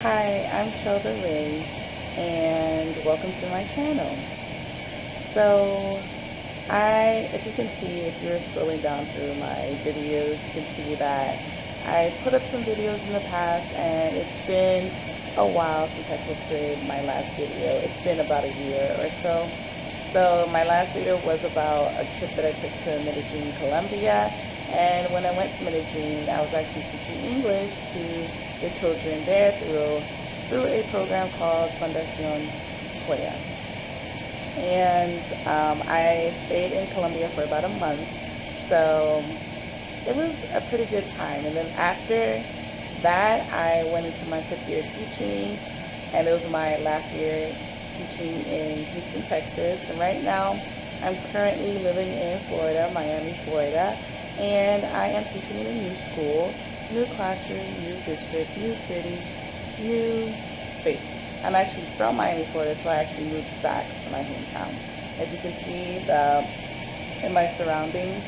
Hi, I'm Shelda Ray, and welcome to my channel. So, if you can see, if you're scrolling down through my videos, you can see that I put up some videos in the past, and it's been a while since I posted my last video. It's been about a year or so. So, my last video was about a trip that I took to Medellin, Colombia. And when I went to Medellin, I was actually teaching English to the children there through a program called Fundación Joyas. And I stayed in Colombia for about a month, so it was a pretty good time. And then after that, I went into my 5th year teaching, and it was my last year teaching in Houston, Texas. And right now, I'm currently living in Florida, Miami, Florida, and I am teaching in a new school, new classroom, new district, new city, new state. I'm actually from Miami, Florida, so I actually moved back to my hometown. As you can see in my surroundings,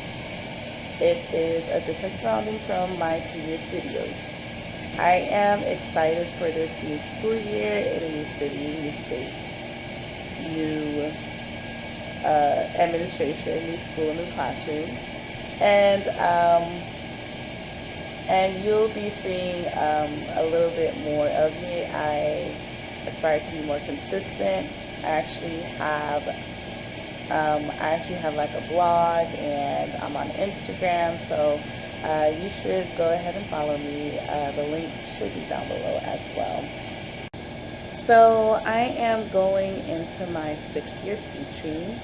it is a different surrounding from my previous videos. I am excited for this new school year in a new city, new state, new administration, new school, new classroom. And you'll be seeing a little bit more of me. I aspire to be more consistent. I actually have like a blog, and I'm on Instagram, so you should go ahead and follow me. The links should be down below as well. So I am going into my 6th year teaching.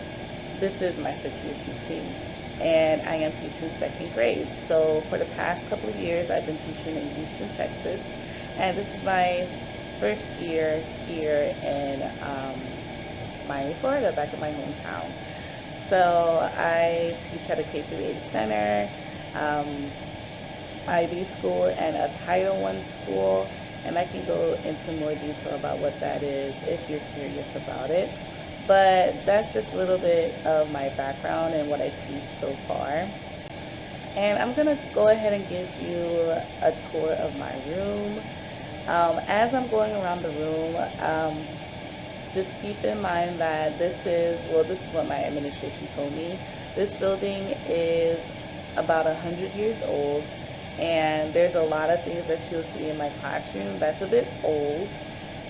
This is my 6th year teaching, and I am teaching 2nd grade. So for the past couple of years, I've been teaching in Houston, Texas, and this is my first year here in Miami, Florida, back in my hometown. So I teach at a K-8 center, IB school, and a Title I school, and I can go into more detail about what that is if you're curious about it. But that's just a little bit of my background and what I teach so far. And I'm going to go ahead and give you a tour of my room. As I'm going around the room, just keep in mind that this is what my administration told me. This building is about 100 years old, and there's a lot of things that you'll see in my classroom that's a bit old.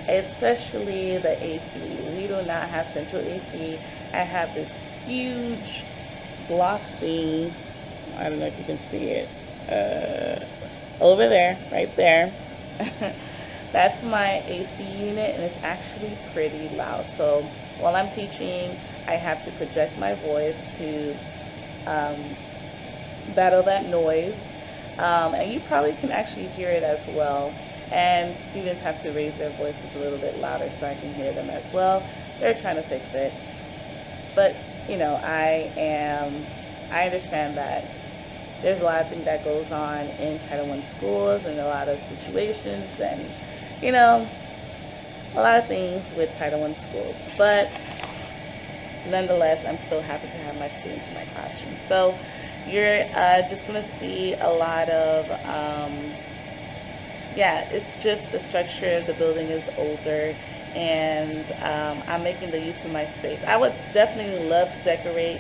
Especially the AC. We do not have central AC. I have this huge block thing. I don't know if you can see it. Over there, right there. That's my AC unit, and it's actually pretty loud. So while I'm teaching, I have to project my voice to battle that noise. And you probably can actually hear it as well. And students have to raise their voices a little bit louder so I can hear them as well. They're trying to fix it. But, you know, I understand that there's a lot of things that goes on in Title I schools, and a lot of situations, and, you know, a lot of things with Title I schools. But nonetheless, I'm so happy to have my students in my classroom. So you're just going to see a lot of it's just the structure of the building is older, and I'm making the use of my space. I would definitely love to decorate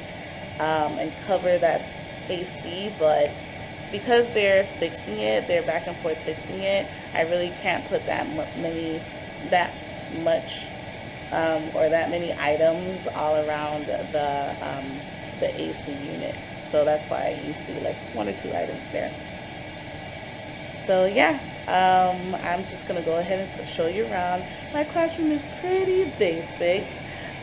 and cover that AC, but because they're fixing it, they're back and forth fixing it, I really can't put that many items all around the AC unit. So that's why you see like 1 or 2 items there. So yeah, I'm just going to go ahead and show you around. My classroom is pretty basic.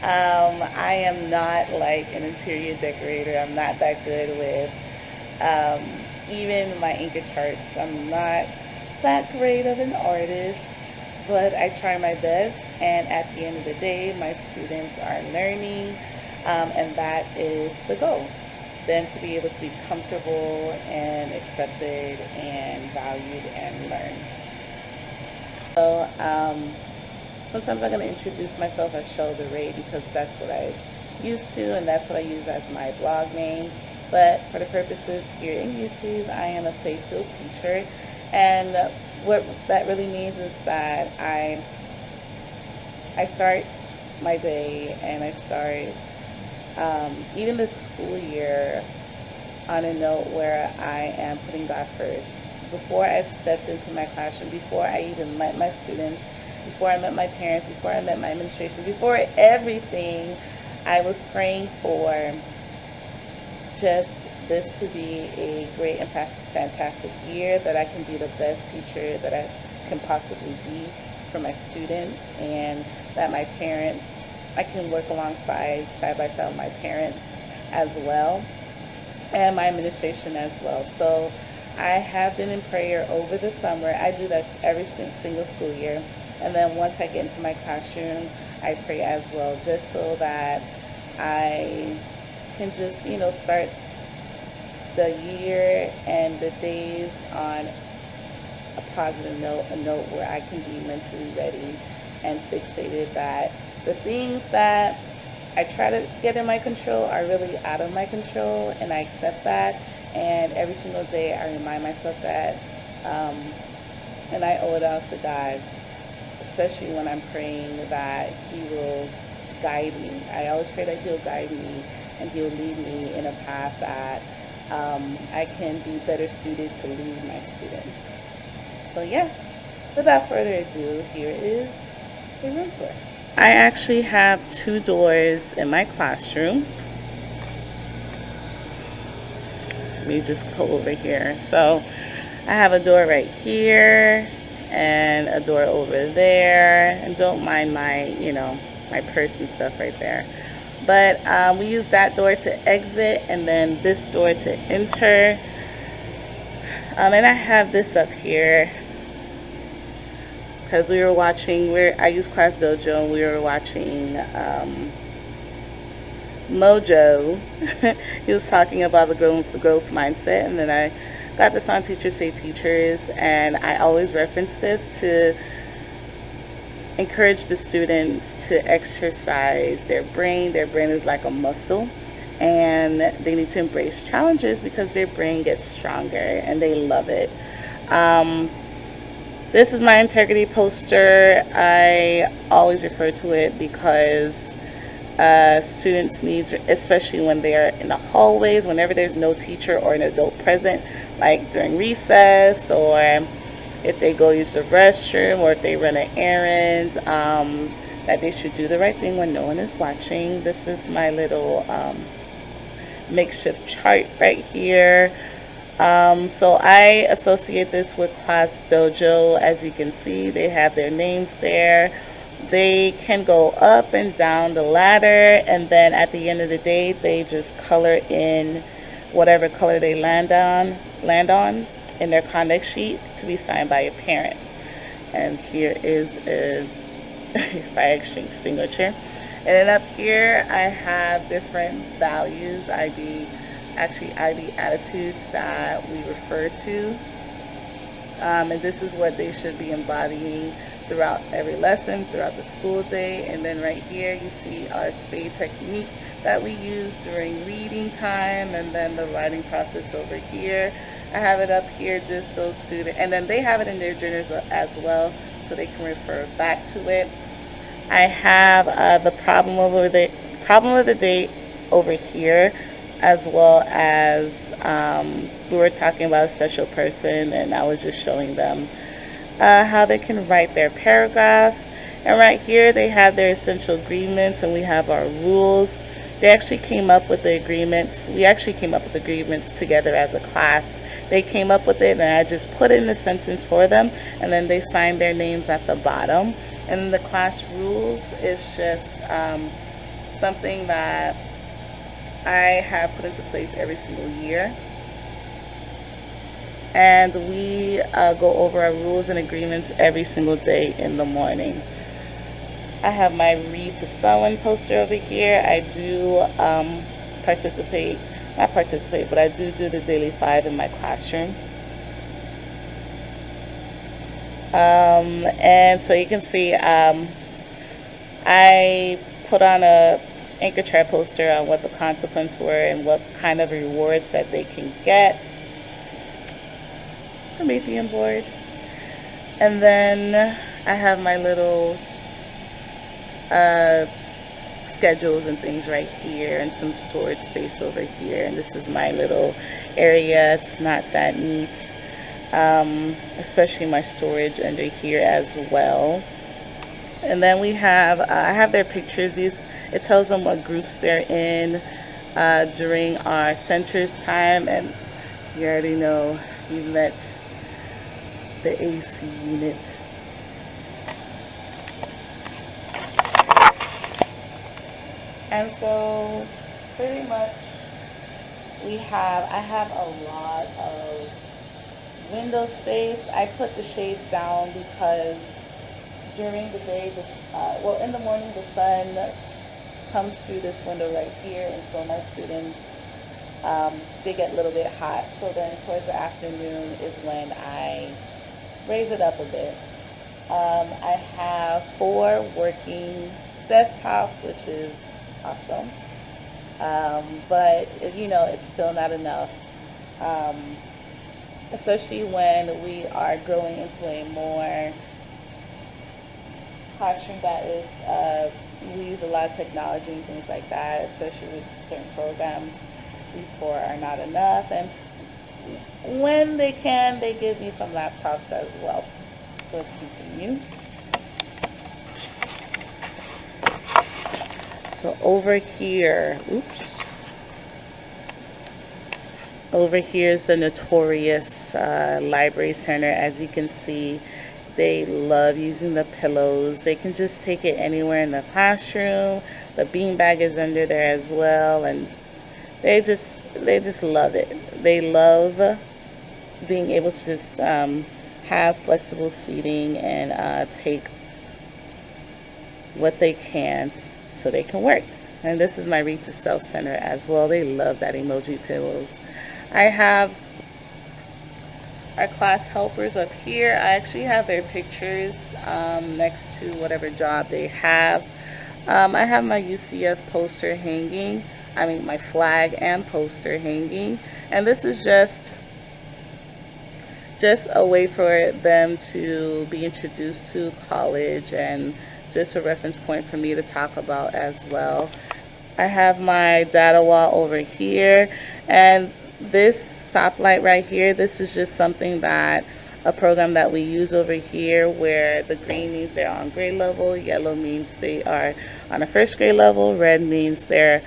I am not like an interior decorator. I'm not that good with even my anchor charts. I'm not that great of an artist, but I try my best. And at the end of the day, my students are learning, and that is the goal. Then to be able to be comfortable and accepted and valued and learn. So sometimes I'm going to introduce myself as Shelda Ray because that's what I used to, and that's what I use as my blog name. But for the purposes here in YouTube, I am a faith-filled teacher, and what that really means is that I start my day and I start even this school year on a note where I am putting God first. Before I stepped into my classroom, before I even met my students, before I met my parents, before I met my administration, before everything, I was praying for just this to be a great and fantastic year, that I can be the best teacher that I can possibly be for my students, and that my parents, I can work alongside, side by side with my parents as well, and my administration as well. So I have been in prayer over the summer. I do that every single school year. And then once I get into my classroom, I pray as well, just so that I can just, start the year and the days on a positive note, a note where I can be mentally ready and fixated that the things that I try to get in my control are really out of my control, and I accept that. And every single day I remind myself that, and I owe it all to God, especially when I'm praying that He will guide me. I always pray that He'll guide me and He'll lead me in a path that I can be better suited to lead my students. So yeah, without further ado, here is a room tour. I actually have 2 doors in my classroom. Let me just pull over here. So I have a door right here and a door over there, and don't mind my, my purse and stuff right there. But we use that door to exit, and then this door to enter. And I have this up here because we were watching, I use Class Dojo, and we were watching Mojo. He was talking about the growth mindset, and then I got this on Teachers Pay Teachers, and I always reference this to encourage the students to exercise their brain. Their brain is like a muscle, and they need to embrace challenges because their brain gets stronger, and they love it. This is my integrity poster. I always refer to it because students need, especially when they are in the hallways, whenever there's no teacher or an adult present, like during recess, or if they go use the restroom, or if they run an errand, that they should do the right thing when no one is watching. This is my little makeshift chart right here. So I associate this with Class Dojo. As you can see, they have their names there. They can go up and down the ladder, and then at the end of the day, they just color in whatever color they land on in their conduct sheet to be signed by a parent. And here is a fire extinguisher. And then up here, I have different values, IB attitudes that we refer to. And this is what they should be embodying throughout every lesson, throughout the school day. And then right here, you see our spade technique that we use during reading time, and then the writing process over here. I have it up here just so students, and then they have it in their journals as well, so they can refer back to it. I have the problem of the day over here, as well as we were talking about a special person, and I was just showing them how they can write their paragraphs. And right here they have their essential agreements, and we have our rules. They actually came up with the agreements. We actually came up with agreements together as a class. They came up with it, and I just put in the sentence for them, and then they signed their names at the bottom. And the class rules is just something that I have put into place every single year. And we go over our rules and agreements every single day in the morning. I have my Read to Someone poster over here. I do but I do the daily 5 in my classroom. And so you can see I put on a anchor chart poster on what the consequences were and what kind of rewards that they can get. Promethean board. And then I have my little uh, schedules and things right here, and some storage space over here. And this is my little area. It's not that neat, especially my storage under here as well. And then we have I have their pictures. These, it tells them what groups they're in during our centers time, and you already know you met the AC unit. And so pretty much I have a lot of window space. I put the shades down because during the day, well, in the morning, the sun comes through this window right here, and so my students, they get a little bit hot. So then towards the afternoon is when I raise it up a bit. I have 4 working desktops, which is awesome. But you know, it's still not enough, especially when we are growing into a more classroom that is, we use a lot of technology and things like that, especially with certain programs. These 4 are not enough, and when they can, they give me some laptops as well. So let's continue. So over here, over here is the notorious library center. As you can see, they love using the pillows. They can just take it anywhere in the classroom. The beanbag is under there as well, and they just love it. They love being able to just have flexible seating and take what they can so they can work. And this is my Read to Self Center as well. They love that emoji pillows. I have our class helpers up here. I actually have their pictures next to whatever job they have. I have my UCF poster hanging. I mean, my flag and poster hanging. And this is just a way for them to be introduced to college, and just a reference point for me to talk about as well. I have my data wall over here, and this stoplight right here, this is just something that a program that we use over here, where the green means they're on grade level, yellow means they are on a first grade level, red means they're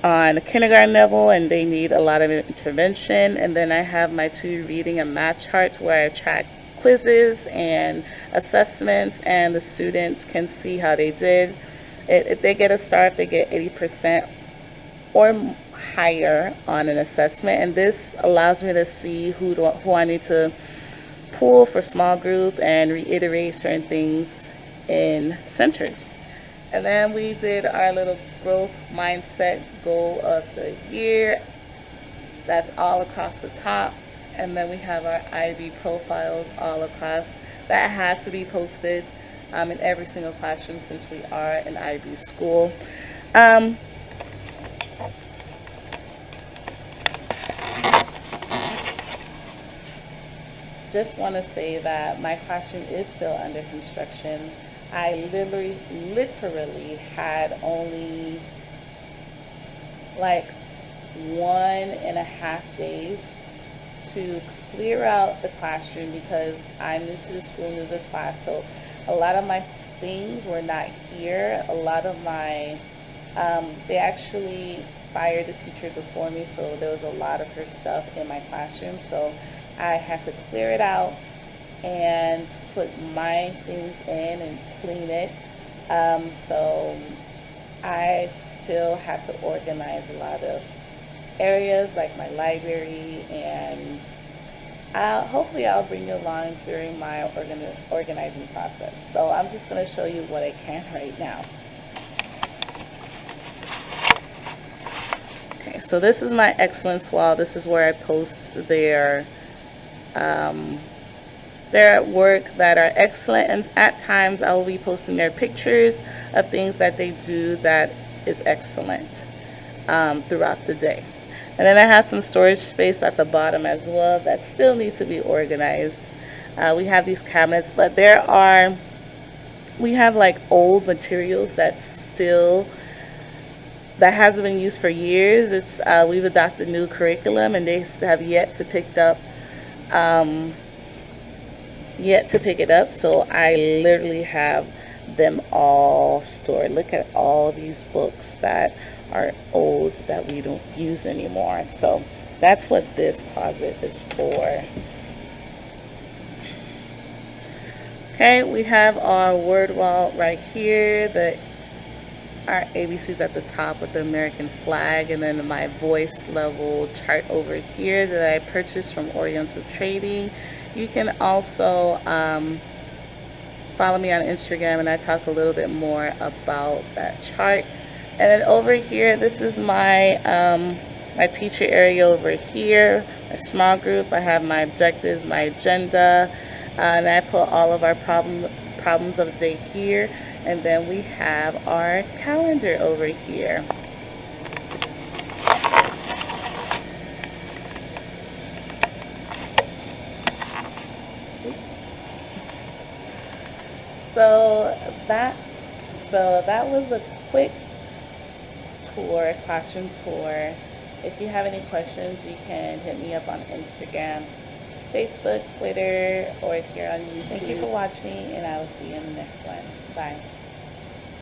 on a kindergarten level and they need a lot of intervention. And then I have my 2 reading and math charts where I track quizzes and assessments, and the students can see how they did. If they get a star, if they get 80% or higher on an assessment, and this allows me to see who I need to pull for small group and reiterate certain things in centers. And then we did our little growth mindset goal of the year. That's all across the top. And then we have our IB profiles all across. That had to be posted in every single classroom since we are an IB school. Just want to say that my classroom is still under construction. I literally had only like 1.5 days to clear out the classroom because I'm new to the school, new to the class. So a lot of my things were not here. A lot of my, they actually fired the teacher before me, so there was a lot of her stuff in my classroom. So I had to clear it out and put my things in and clean it. So I still have to organize a lot of areas like my library, and hopefully I'll bring you along during my organizing process. So I'm just going to show you what I can right now. Okay, so this is my excellence wall. This is where I post their work that are excellent, and at times I will be posting their pictures of things that they do that is excellent throughout the day. And then I have some storage space at the bottom as well that still needs to be organized. We have these cabinets, but we have like old materials that hasn't been used for years. We've adopted new curriculum, and they have yet to pick it up. So I literally have them all stored. Look at all these books that are old that we don't use anymore. So that's what this closet is for. Okay, we have our word wall right here. Our ABCs at the top with the American flag, and then my voice level chart over here that I purchased from Oriental Trading. You can also follow me on Instagram, and I talk a little bit more about that chart. And then over here, this is my my teacher area over here, my small group. I have my objectives, my agenda, and I put all of our problems of the day here. And then we have our calendar over here. So that was a quick classroom tour. If you have any questions, you can hit me up on Instagram, Facebook, Twitter, or if you're on YouTube. Thank you for watching, and I will see you in the next one. Bye.